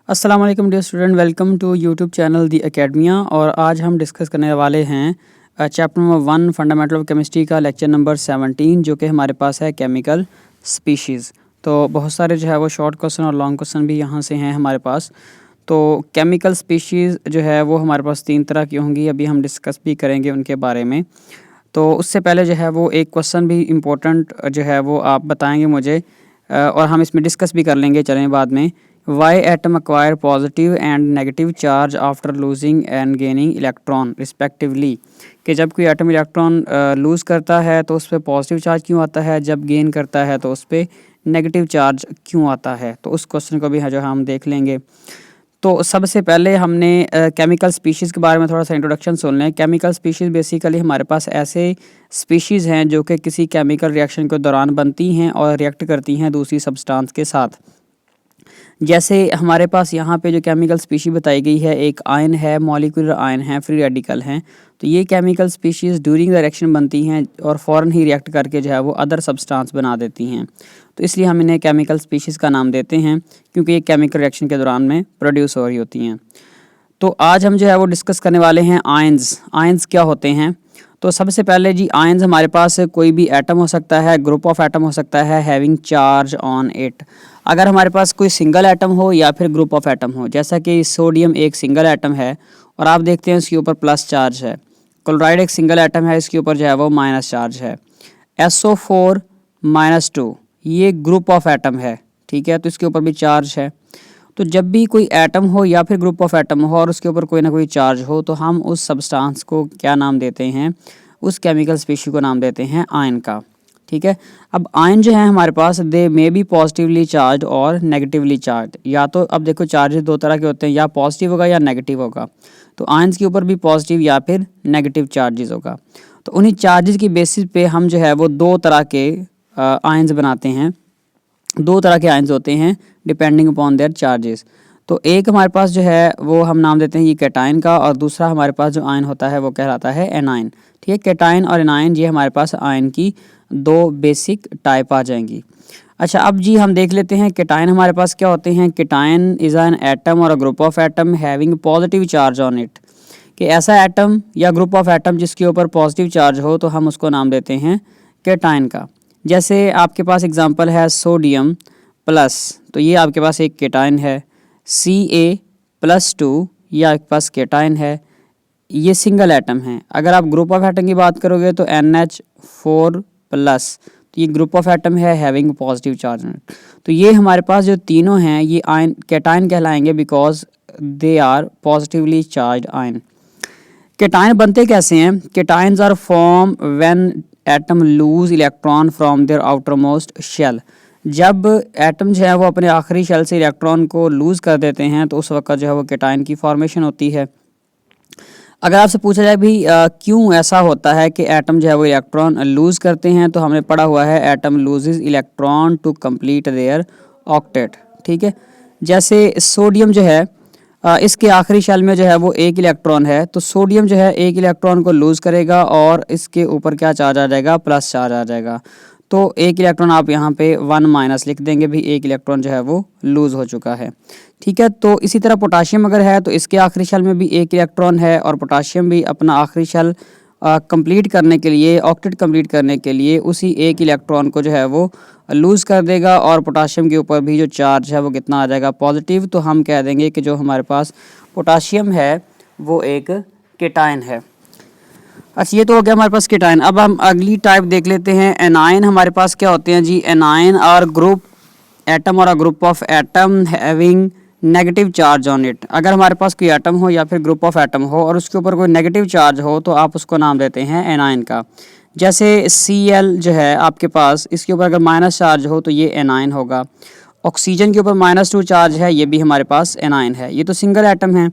अस्सलाम वालेकुम dear student, welcome to YouTube channel the academia. और आज हम डिस्कस करने वाले हैं chapter number 1 fundamental of chemistry का लेक्चर नंबर 17, जो कि हमारे पास है केमिकल स्पीशीज़। तो बहुत सारे जो है वो शॉर्ट क्वेश्चन और लॉन्ग क्वेश्चन भी यहाँ से हैं हमारे पास। तो केमिकल स्पीशीज़ जो है वो हमारे पास 3 तरह की होंगी, अभी हम डिस्कस भी करेंगे उनके बारे में। तो उससे पहले जो है वो एक क्वेश्चन भी इम्पोर्टेंट जो है वो आप बताएंगे मुझे, और हम इसमें डिस्कस भी कर लेंगे चलें बाद में। Y atom acquire positive and negative charge after losing and gaining electron respectively, कि जब कोई एटम इलेक्ट्रॉन लूज़ करता है तो उस पर पॉजिटिव चार्ज क्यों आता है, जब गेन करता है तो उस पर नेगेटिव चार्ज क्यों आता है। तो उस क्वेश्चन को भी है जो हम देख लेंगे। तो सबसे पहले हमने केमिकल स्पीशीज़ के बारे में थोड़ा सा इंट्रोडक्शन सुन लें। केमिकल स्पीशीज़ बेसिकली हमारे पास ऐसे स्पीशीज़ हैं जो कि किसी केमिकल रिएक्शन के दौरान बनती हैं और रिएक्ट करती हैं दूसरी सब्सटेंस के साथ। जैसे हमारे पास यहाँ पे जो केमिकल स्पीशी बताई गई है, एक आयन है, मॉलिक्यूलर आयन है, फ्री रेडिकल हैं। तो ये chemical species during the reaction बनती हैं और फ़ौरन ही रिएक्ट करके जो है वो अदर सब्सटेंस बना देती हैं। तो इसलिए हम इन्हें केमिकल स्पीशीज़ का नाम देते हैं, क्योंकि ये केमिकल रिएक्शन के दौरान में प्रोड्यूस हो रही होती हैं। तो आज हम जो है वो डिस्कस करने वाले हैं आयंस। आयंस क्या होते हैं? तो सबसे पहले जी, आयंस हमारे पास कोई भी एटम हो सकता है, ग्रुप ऑफ एटम हो सकता है हैविंग चार्ज ऑन इट। अगर हमारे पास कोई सिंगल एटम हो या फिर ग्रुप ऑफ एटम हो, जैसा कि सोडियम एक सिंगल एटम है और आप देखते हैं इसके ऊपर प्लस चार्ज है। क्लोराइड एक सिंगल एटम है, इसके ऊपर जो है वो माइनस चार्ज है। SO4 -2 ये ग्रुप ऑफ एटम है, ठीक है, तो इसके ऊपर भी चार्ज है। तो जब भी कोई एटम हो या फिर ग्रुप ऑफ एटम हो और उसके ऊपर कोई ना कोई चार्ज हो, तो हम उस सब्सटेंस को क्या नाम देते हैं, उस केमिकल स्पीशी को नाम देते हैं आयन का। ठीक है। अब आयन जो है हमारे पास, दे मे बी पॉजिटिवली चार्ज और नेगेटिवली चार्ज। या तो अब देखो चार्जेस दो तरह के होते हैं, या पॉजिटिव होगा या नेगेटिव होगा। तो आयन्स के ऊपर भी पॉजिटिव या फिर नेगेटिव चार्जेस होगा। तो उन्हीं चार्जेस की बेसिस पे हम जो है वो दो तरह के आयन्स बनाते हैं। दो तरह के आयन्स होते हैं डिपेंडिंग अपॉन देयर चार्जेस। तो एक हमारे पास जो है वो हम नाम देते हैं ये कैटायन का, और दूसरा हमारे पास जो आयन होता है वो कहलाता है एनायन। ठीक है, कैटायन और एनायन ये हमारे पास आयन की दो बेसिक टाइप आ जाएंगी। अच्छा, अब जी हम देख लेते हैं कैटायन हमारे पास क्या होते हैं। कैटायन इज़ एन एटम और a group of atom having positive charge on it, कि ऐसा एटम या ग्रुप ऑफ एटम जिसके ऊपर पॉजिटिव चार्ज हो तो हम उसको नाम देते हैं कैटायन का। जैसे आपके पास एग्जांपल है सोडियम प्लस, तो ये आपके पास एक कैटायन है। Ca+2 ये आपके पास कैटायन है, ये सिंगल एटम है। अगर आप ग्रुप ऑफ एटम की बात करोगे तो NH4+, तो ये ग्रुप ऑफ एटम है हैविंग पॉजिटिव चार्ज। तो ये हमारे पास जो तीनों हैं ये आयन कैटायन कहलाएंगे, because they are positively charge ion. Cation बनते कैसे हैं? Cations are form when atom lose electron from their outer most shell. जब एटम जो है वो अपने आखिरी शेल से इलेक्ट्रॉन को लूज़ कर देते हैं तो उस वक्त जो है वो कैटायन की फॉर्मेशन होती है। अगर आपसे पूछा जाए भी क्यों ऐसा होता है कि एटम जो है वो इलेक्ट्रॉन लूज़ करते हैं, तो हमने पढ़ा हुआ है atom loses electron to complete their octet. ठीक है, जैसे सोडियम जो है इसके आखिरी शेल में जो है वो एक इलेक्ट्रॉन है, तो सोडियम जो है एक इलेक्ट्रॉन को लूज़ करेगा और इसके ऊपर क्या चार्ज आ जाएगा, प्लस चार्ज आ जाएगा। तो एक इलेक्ट्रॉन आप यहाँ पे 1- लिख देंगे, भी एक इलेक्ट्रॉन जो है वो लूज़ हो चुका है। ठीक है, तो इसी तरह पोटाशियम अगर है तो इसके आखिरी शेल में भी एक इलेक्ट्रॉन है, और पोटाशियम भी अपना आखिरी शेल कंप्लीट करने के लिए, ऑक्टेट कंप्लीट करने के लिए उसी एक इलेक्ट्रॉन को जो है वो लूज़ कर देगा, और पोटाशियम के ऊपर भी जो चार्ज है वो कितना आ जाएगा, पॉजिटिव। तो हम कह देंगे कि जो हमारे पास पोटाशियम है वो एक कैटायन है। अच्छा, ये तो हो गया हमारे पास कैटायन। अब हम अगली टाइप देख लेते हैं एनायन। हमारे पास क्या होते हैं जी? एनायन आर ग्रुप एटम और a group of atom having negative charge on it. अगर हमारे पास कोई एटम हो या फिर ग्रुप ऑफ एटम हो और उसके ऊपर कोई नेगेटिव चार्ज हो तो आप उसको नाम देते हैं एनायन का। जैसे Cl जो है आपके पास, इसके ऊपर अगर माइनस चार्ज हो तो ये एनायन होगा। ऑक्सीजन के ऊपर -2 चार्ज है, ये भी हमारे पास एनायन है। ये तो सिंगल एटम है।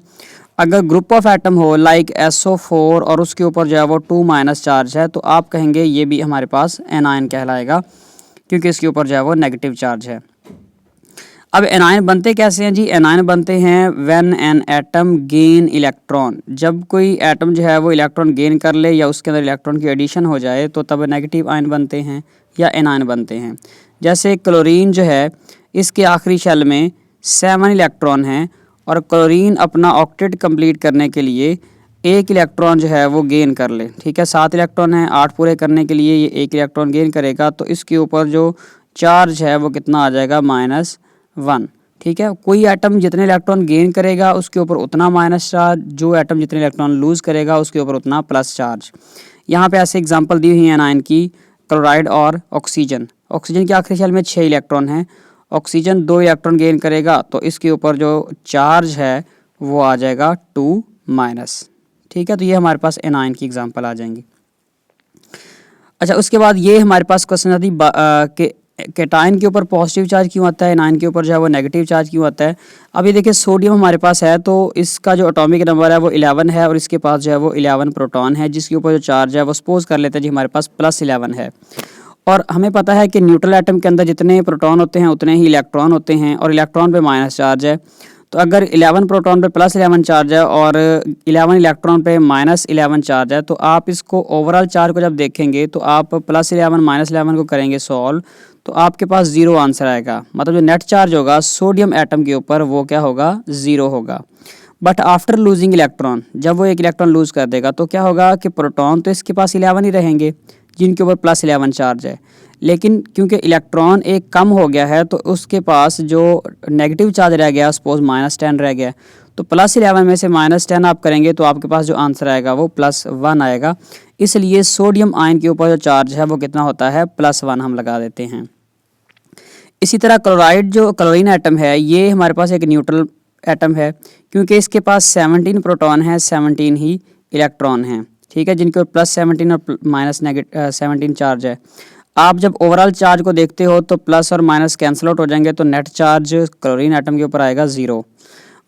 अगर ग्रुप ऑफ एटम हो लाइक SO4 और उसके ऊपर जो है वो 2- चार्ज है, तो आप कहेंगे ये भी हमारे पास एनायन कहलाएगा, क्योंकि इसके ऊपर जो है वो नेगेटिव चार्ज है। अब एनायन बनते कैसे हैं जी? एनायन बनते हैं when an atom gain electron. जब कोई एटम जो है वो इलेक्ट्रॉन गेन कर ले या उसके अंदर इलेक्ट्रॉन की एडिशन हो जाए तो तब नेगेटिव आयन बनते हैं या एनायन बनते हैं। जैसे क्लोरीन जो है इसके आखिरी शेल में 7 इलेक्ट्रॉन हैं, और क्लोरीन अपना ऑक्टेट कंप्लीट करने के लिए एक इलेक्ट्रॉन जो है वो गेन कर ले, ठीक है, 7 इलेक्ट्रॉन है, 8 पूरे करने के लिए ये एक इलेक्ट्रॉन गेन करेगा, तो इसके ऊपर जो चार्ज है वो कितना आ जाएगा, -1, ठीक है। कोई एटम जितने इलेक्ट्रॉन गेन करेगा उसके ऊपर उतना माइनस चार्ज, जो एटम जितने इलेक्ट्रॉन लूज करेगा उसके ऊपर उतना प्लस चार्ज। यहाँ पे ऐसे एग्जांपल दी हुई है एनायन की, क्लोराइड और ऑक्सीजन। ऑक्सीजन के आखिरी शेल में 6 इलेक्ट्रॉन हैं, ऑक्सीजन 2 इलेक्ट्रॉन गेन करेगा तो इसके ऊपर जो चार्ज है वो आ जाएगा 2-, ठीक है। तो ये हमारे पास एनायन की एग्जांपल आ जाएंगी। अच्छा, उसके बाद ये हमारे पास क्वेश्चन आती कि कैटायन के ऊपर पॉजिटिव चार्ज क्यों आता है, एनायन के ऊपर जो है वो नेगेटिव चार्ज क्यों आता है। अभी देखिए सोडियम हमारे पास है तो इसका जो एटॉमिक नंबर है वो 11 है और इसके पास जो है वो 11 प्रोटॉन है, जिसके ऊपर जो चार्ज है वो सपोज कर लेते हैं जी हमारे पास +11 है। और हमें पता है कि न्यूट्रल एटम के अंदर जितने प्रोटॉन होते हैं उतने ही इलेक्ट्रॉन होते हैं और इलेक्ट्रॉन पे माइनस चार्ज है। तो अगर 11 प्रोटॉन पे +11 चार्ज है और 11 इलेक्ट्रॉन पे -11 चार्ज है, तो आप इसको ओवरऑल चार्ज को जब देखेंगे तो आप +11 -11 को करेंगे सॉल्व, तो आपके पास 0 आंसर आएगा। मतलब जो नेट चार्ज होगा सोडियम एटम के ऊपर वो क्या होगा, 0 होगा। बट आफ्टर लूजिंग इलेक्ट्रॉन, जब वो एक इलेक्ट्रॉन लूज कर देगा तो क्या होगा कि प्रोटॉन तो इसके पास 11 ही रहेंगे जिनके ऊपर +11 चार्ज है, लेकिन क्योंकि इलेक्ट्रॉन एक कम हो गया है तो उसके पास जो नेगेटिव चार्ज रह गया, सपोज -10 रह गया, तो +11 में से -10 आप करेंगे तो आपके पास जो आंसर आएगा वो +1 आएगा। इसलिए सोडियम आयन के ऊपर जो चार्ज है वो कितना होता है, +1 हम लगा देते हैं। इसी तरह क्लोराइड जो क्लोरीन एटम है ये हमारे पास एक न्यूट्रल एटम है, क्योंकि इसके पास 17 प्रोटॉन है, 17 ही इलेक्ट्रॉन हैं, ठीक है, जिनके ऊपर +17 और -17 चार्ज है। आप जब ओवरऑल चार्ज को देखते हो तो प्लस और माइनस कैंसिल आउट हो जाएंगे, तो नेट चार्ज क्लोरीन एटम के ऊपर आएगा 0।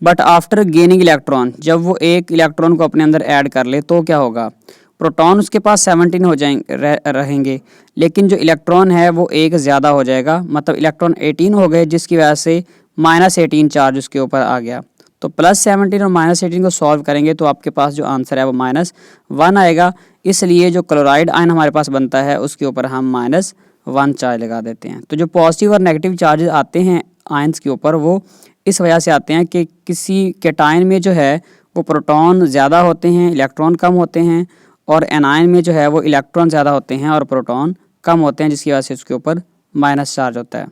बट आफ्टर गेनिंग इलेक्ट्रॉन, जब वो एक इलेक्ट्रॉन को अपने अंदर ऐड कर ले तो क्या होगा, प्रोटॉन उसके पास 17 हो जाएंगे रहेंगे, लेकिन जो इलेक्ट्रॉन है वो एक ज़्यादा हो जाएगा, मतलब इलेक्ट्रॉन 18 हो गए, जिसकी वजह से -18 चार्ज उसके ऊपर आ गया। तो +17 और -18 को सॉल्व करेंगे तो आपके पास जो आंसर है वो -1 आएगा। इसलिए जो क्लोराइड आयन हमारे पास बनता है उसके ऊपर हम -1 चार्ज लगा देते हैं। तो जो पॉजिटिव और नेगेटिव चार्जेस आते हैं आयन्स के ऊपर वो इस वजह से आते हैं कि किसी कैटायन में जो है वो प्रोटॉन ज़्यादा होते हैं, इलेक्ट्रॉन कम होते हैं, और एनायन में जो है वो इलेक्ट्रॉन ज़्यादा होते हैं और प्रोटॉन कम होते हैं, जिसकी वजह से उसके ऊपर माइनस चार्ज होता है।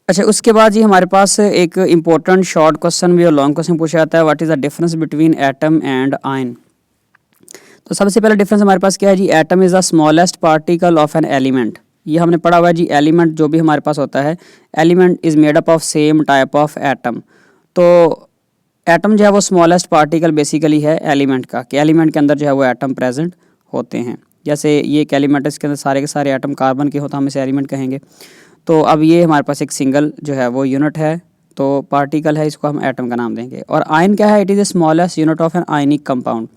अच्छा, उसके बाद जी हमारे पास एक इम्पोर्टेंट शॉर्ट क्वेश्चन भी और लॉन्ग क्वेश्चन पूछा जाता है, what is the difference between atom and ion. तो सबसे पहला डिफरेंस हमारे पास क्या है जी, atom is the smallest particle of an element. ये हमने पढ़ा हुआ है जी, एलिमेंट जो भी हमारे पास होता है, element is made up of same type of atom. तो एटम जो है वो स्मॉलेस्ट पार्टिकल बेसिकली है एलिमेंट का, कि एलिमेंट के अंदर जो है वो एटम प्रेजेंट होते हैं। जैसे ये एक एलिमेंट है, इसके अंदर सारे के सारे एटम कार्बन के होता, हम इसे एलिमेंट कहेंगे। तो अब ये हमारे पास एक सिंगल जो है वो यूनिट है, तो पार्टिकल है, इसको हम एटम का नाम देंगे। और आयन क्या है, it is the smallest unit of an ionic compound.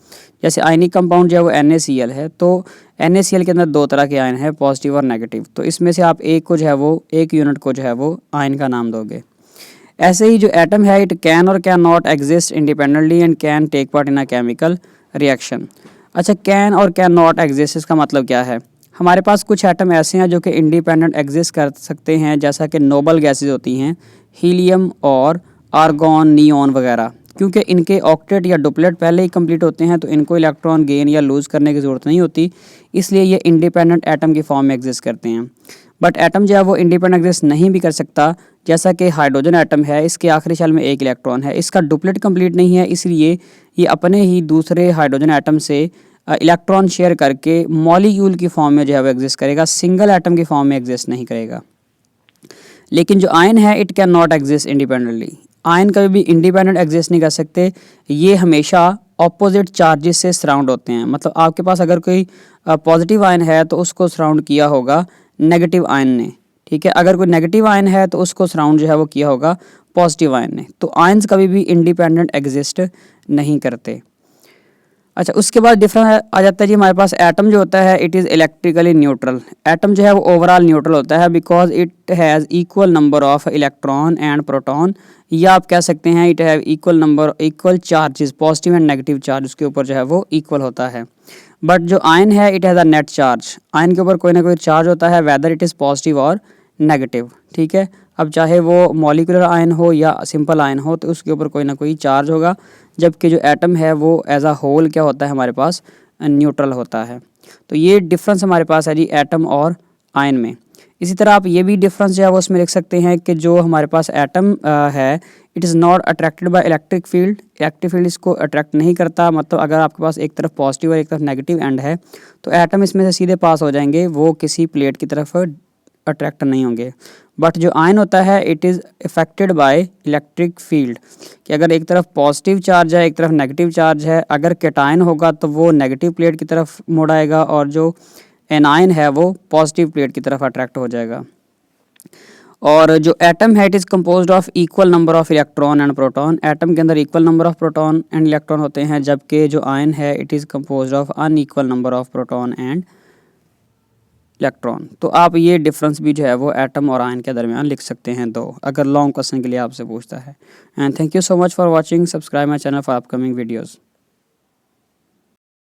जैसे आयनिक कंपाउंड जो है वो NaCl है, तो NaCl के अंदर 2 तरह के आयन है, पॉजिटिव और नेगेटिव। तो इसमें से आप एक को जो है वो एक यूनिट को जो है वो आयन का नाम दोगे। ऐसे ही जो एटम है, it can or can not exist independently and can take part in a chemical reaction. अच्छा, can or can not exist, इसका मतलब क्या है, हमारे पास कुछ एटम ऐसे हैं जो कि इंडिपेंडेंट एग्जिस्ट कर सकते हैं, जैसा कि नोबल गैसेज होती हैं, हीलियम और आर्गॉन, नियॉन वगैरह। क्योंकि इनके ऑक्टेट या डुप्लेट पहले ही कंप्लीट होते हैं तो इनको इलेक्ट्रॉन गेन या लूज़ करने की ज़रूरत नहीं होती, इसलिए ये इंडिपेंडेंट एटम की फॉर्म में एग्जिस्ट करते हैं। बट एटम जो है वो इंडिपेंडेंट एग्जिस्ट नहीं भी कर सकता, जैसा कि हाइड्रोजन एटम है, इसके आखिरी शेल में एक इलेक्ट्रॉन है, इसका डुप्लेट कंप्लीट नहीं है, इसलिए ये अपने ही दूसरे हाइड्रोजन एटम से इलेक्ट्रॉन शेयर करके मॉलिक्यूल की फॉर्म में जो है वो एग्जिस्ट करेगा, सिंगल एटम की फॉर्म में एग्जिस्ट नहीं करेगा। लेकिन जो आयन है, it can not exist independently. Ion कभी भी इंडिपेंडेंट एग्जिस्ट नहीं कर सकते, ये हमेशा ऑपोजिट चार्जेस से सराउंड होते हैं। मतलब आपके पास अगर कोई पॉजिटिव आयन है तो उसको सराउंड किया होगा नेगेटिव आयन ने, ठीक है, अगर कोई नेगेटिव आयन है तो उसको सराउंड जो है वो किया होगा पॉजिटिव आयन ने। तो आयन्स कभी भी इंडिपेंडेंट एग्जिस्ट नहीं करते। अच्छा, उसके बाद डिफरेंस आ जाता है जी हमारे पास, एटम जो होता है it is electrically neutral. Atom जो है वो ओवरऑल न्यूट्रल होता है, because it has equal number of electron and proton, या आप कह सकते हैं it have equal charges, positive and negative charge उसके ऊपर जो है वो इक्वल होता है। बट जो आयन है it has a net charge, ion के ऊपर कोई ना कोई चार्ज होता है, वेदर इट इज़ पॉजिटिव और नेगेटिव, ठीक है। अब चाहे वो मॉलिक्यूलर आयन हो या सिंपल आयन हो तो उसके ऊपर कोई ना कोई चार्ज होगा, जबकि जो एटम है वो एज अ होल क्या होता है हमारे पास, न्यूट्रल होता है। तो ये डिफरेंस हमारे पास है जी एटम और आयन में। इसी तरह आप ये भी डिफरेंस जो है वो उसमें लिख सकते हैं कि जो हमारे पास एटम है it is not attracted by electric field, electric field इसको अट्रैक्ट नहीं करता। मतलब अगर आपके पास एक तरफ पॉजिटिव और एक तरफ नेगेटिव एंड है तो एटम इसमें से सीधे पास हो जाएंगे, वो किसी प्लेट की तरफ अट्रैक्ट नहीं होंगे। बट जो आयन होता है it is affected by electric field, कि अगर एक तरफ पॉजिटिव चार्ज है एक तरफ नेगेटिव चार्ज है, अगर कैटायन होगा तो वो नेगेटिव प्लेट की तरफ मुड़ आएगा और जो एनायन है वो पॉजिटिव प्लेट की तरफ अट्रैक्ट हो जाएगा। और जो एटम है it is composed of equal number of electron and proton, atom के अंदर equal number of proton and electron होते हैं, जबकि जो आयन है it is composed of unequal number of proton and electron. तो आप ये डिफरेंस भी जो है वो एटम और आयन के दरमियान लिख सकते हैं दो, अगर लॉन्ग क्वेश्चन के लिए आपसे पूछता है। And thank you so much for watching, subscribe my channel for upcoming videos.